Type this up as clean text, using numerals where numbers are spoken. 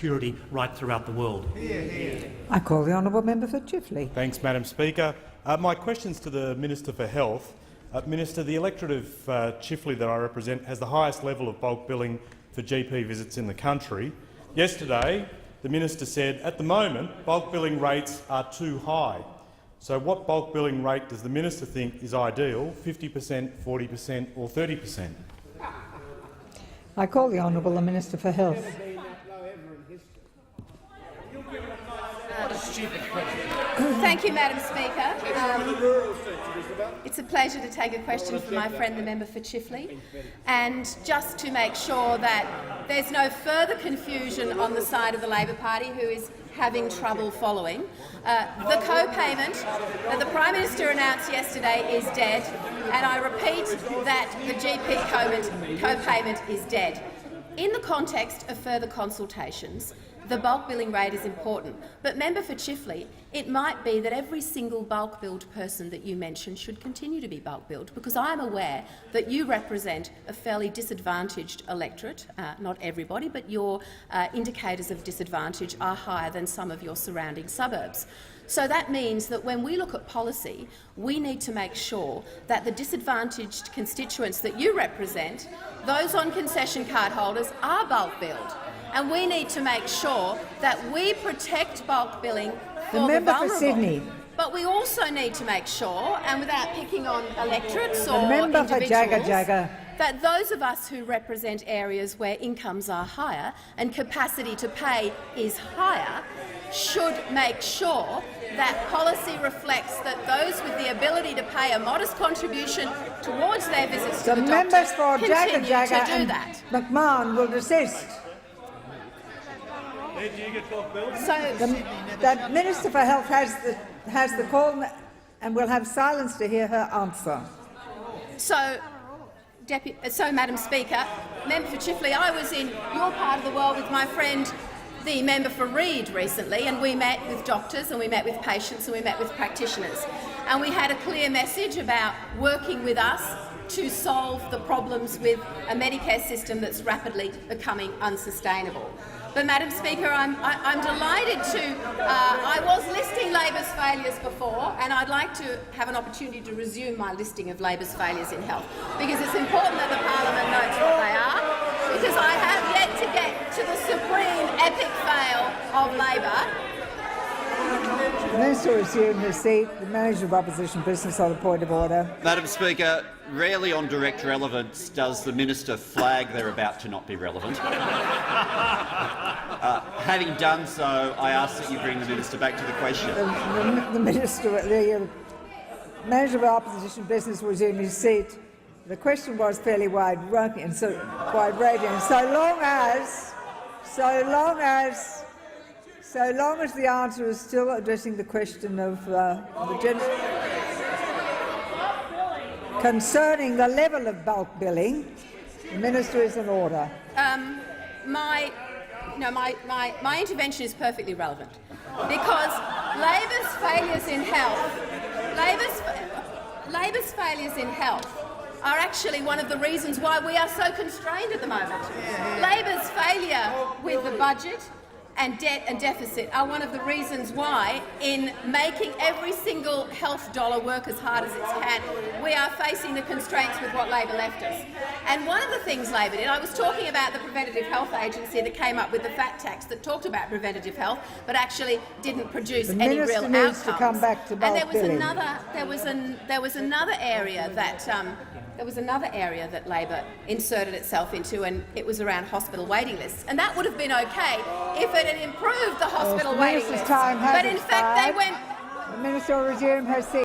security right throughout the world. I call the honourable member for Chifley. Thanks, Madam Speaker. My question's to the Minister for Health. Minister, the electorate of Chifley that I represent has the highest level of bulk billing for GP visits in the country. Yesterday, the minister said, at the moment, bulk billing rates are too high. So what bulk billing rate does the minister think is ideal, 50%, 40% or 30%? I call the honourable Minister for Health. Thank you, Madam Speaker. It's a pleasure to take a question from my friend the member for Chifley. And just to make sure that there's no further confusion on the side of the Labor Party who is having trouble following, the co-payment that the Prime Minister announced yesterday is dead, and I repeat that the GP co-payment is dead. In the context of further consultations, the bulk billing rate is important, but member for Chifley, it might be that every single bulk billed person that you mentioned should continue to be bulk billed, because I am aware that you represent a fairly disadvantaged electorate, not everybody, but your indicators of disadvantage are higher than some of your surrounding suburbs. So that means that when we look at policy, we need to make sure that the disadvantaged constituents that you represent, those on concession card holders, are bulk billed. And we need to make sure that we protect bulk billing for the vulnerable. For Sydney. But we also need to make sure, and without picking on electorates or individuals, that those of us who represent areas where incomes are higher and capacity to pay is higher should make sure that policy reflects that those with the ability to pay a modest contribution towards their visits to the doctor continue to do that. McMahon will desist. So the Minister for Health has the call, and we'll have silence to hear her answer. So, Madam Speaker, member for Chifley, I was in your part of the world with my friend, the member for Reid, recently, and we met with doctors and we met with patients and we met with practitioners, and we had a clear message about working with us to solve the problems with a Medicare system that's rapidly becoming unsustainable. But, Madam Speaker, I'm delighted to. I was listing Labor's failures before, and I'd like to have an opportunity to resume my listing of Labor's failures in health, because it's important that the Parliament notes what they are, because I have yet to get to the supreme epic fail of Labor. The Minister will resume his seat. The Manager of Opposition Business on a point of order. Madam Speaker, rarely on direct relevance does the minister flag they're about to not be relevant. Having done so, I ask that you bring the minister back to the question. The Manager of Opposition Business will resume his seat. The question was fairly wide-ranging, and so long as the answer is still addressing the question of concerning the level of bulk billing, the minister is in order. My intervention is perfectly relevant, because Labor's failures in health are actually one of the reasons why we are so constrained at the moment. Labor's failure with the budget and debt and deficit are one of the reasons why, in making every single health dollar work as hard as it can, we are facing the constraints with what Labor left us. And one of the things Labor did, I was talking about the Preventative Health Agency that came up with the fat tax that talked about preventative health but actually didn't produce any real outcomes. To come back to bulk billing. There was another area that Labor inserted itself into, and it was around hospital waiting lists. And that would have been okay if it had improved the hospital waiting lists. But in fact, they went. The Minister will resume her seat.